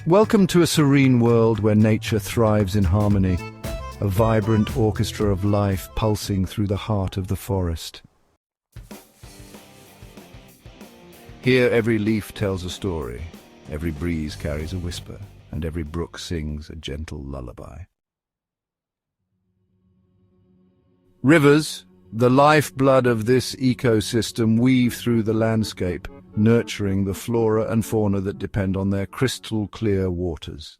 Welcome to a serene world where nature thrives in harmony, a vibrant orchestra of life pulsing through the heart of the forest. Here every leaf tells a story, every breeze carries a whisper, and every brook sings a gentle lullaby. Rivers, the lifeblood of this ecosystem, weave through the landscape, nurturing the flora and fauna that depend on their crystal-clear waters.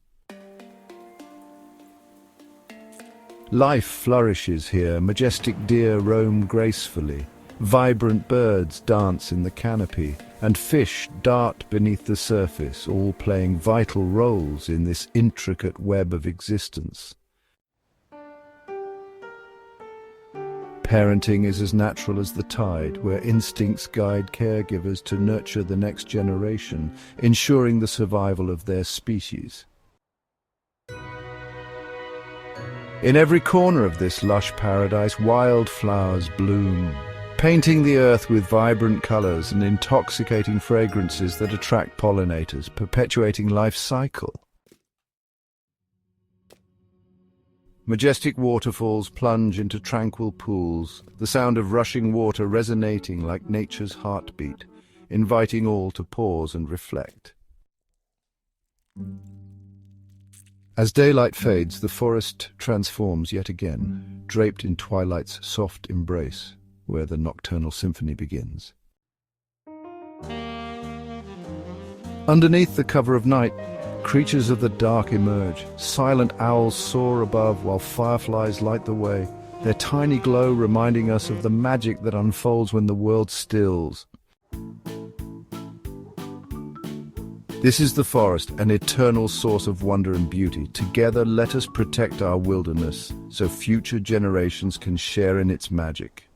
Life flourishes here, majestic deer roam gracefully, vibrant birds dance in the canopy, and fish dart beneath the surface, all playing vital roles in this intricate web of existence. Parenting is as natural as the tide, where instincts guide caregivers to nurture the next generation, ensuring the survival of their species. In every corner of this lush paradise, wildflowers bloom, painting the earth with vibrant colors and intoxicating fragrances that attract pollinators, perpetuating life's cycle. Majestic waterfalls plunge into tranquil pools, the sound of rushing water resonating like nature's heartbeat, inviting all to pause and reflect. As daylight fades, the forest transforms yet again, draped in twilight's soft embrace, where the Nocturnal Symphony begins. Underneath the cover of night, creatures of the dark emerge. Silent owls soar above while fireflies light the way, their tiny glow reminding us of the magic that unfolds when the world stills. This is the forest, an eternal source of wonder and beauty. Together, let us protect our wilderness so future generations can share in its magic.